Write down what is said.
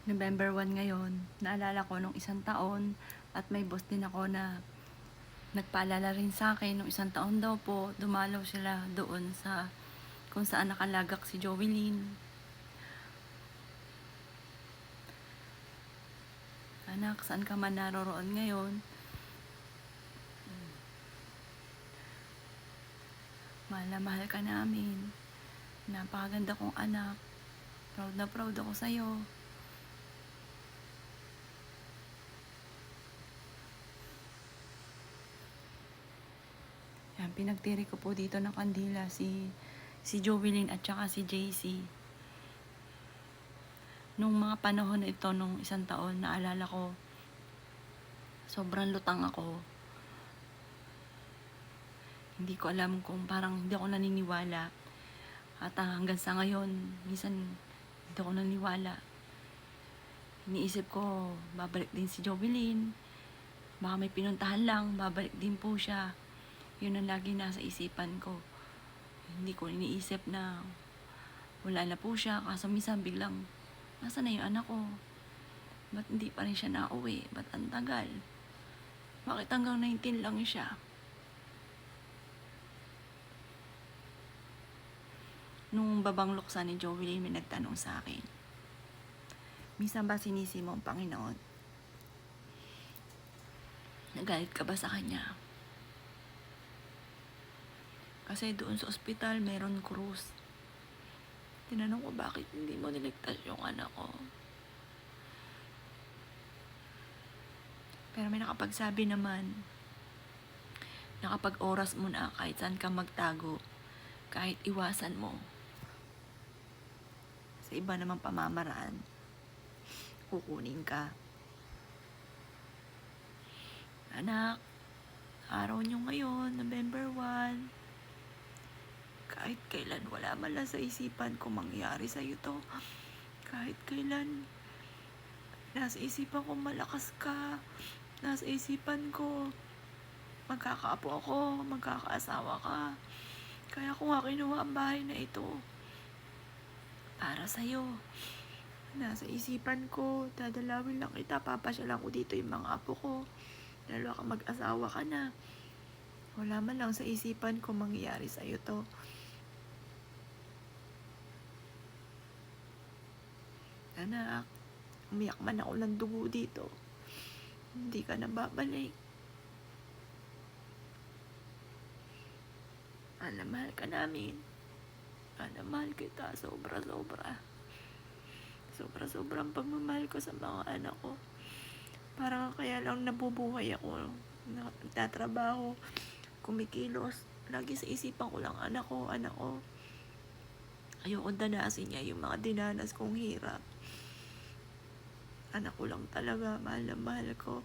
November 1 ngayon, naalala ko nung isang taon at may boss din ako na nagpaalala rin sa akin nung isang taon daw po, dumalaw sila doon sa kung saan nakalagak si Jovelyn. Anak, saan ka man naroroon ngayon? Mahal na mahal ka namin. Napakaganda kong anak. Proud na proud ako sa'yo. Yan, pinagtiri ko po dito ng kandila si Jovelyn at saka si JC. Nung mga panahon na ito, nung isang taon, naalala ko, sobrang lutang ako. Hindi ko alam kung parang hindi ako naniniwala. At hanggang sa ngayon, minsan hindi ako naniniwala. Iniisip ko, babalik din si Jovelyn. Baka may pinuntahan lang, babalik din po siya. Yun ang lagi nasa isipan ko. Hindi ko iniisip na wala na po siya. Kaso minsan biglang, nasa na yung anak ko? Ba't hindi pa rin siya nauwi? Ba't ang tagal? Bakit hanggang 19 lang siya? Nung babang luksa ni Jovelyn, may nagtanong sa akin, minsan ba sinisi mo ang Panginoon? Nagalit ka ba sa Kanya? Kasi doon sa ospital, meron krus. Tinanong ko, bakit hindi mo niligtas yung anak ko? Pero may nakapagsabi naman, na kapag oras mo na, kahit saan ka magtago, kahit iwasan mo, sa iba namang pamamaraan, kukunin ka. Anak, araw nyo ngayon, November 1, kahit kailan wala man lang sa isipan ko mangyari sa'yo to. Kahit kailan, nasa isipan ko malakas ka. Nasa isipan ko, magkakaapo ako, magkakaasawa ka. Kaya ko nga kinuha ang bahay na ito para sa'yo. Nasa isipan ko, dadalawin lang kita, papasyalan ko dito yung mga apo ko. Lalo ka mag-asawa ka na. Wala man lang sa isipan ko mangyayari sa'yo to. Anak, umiyak man ako ng dugo dito. Hindi ka na babalik. Mahal ka namin. Mahal kita. Sobrang pagmamahal ko sa mga anak ko. Parang kaya lang nabubuhay ako. Nagtatrabaho. Kumikilos. Lagi sa isipan ko lang, anak ko. Ayoko danasin niya yung mga dinanas kong hirap. Anak ko lang talaga. Mahal na mahal ko.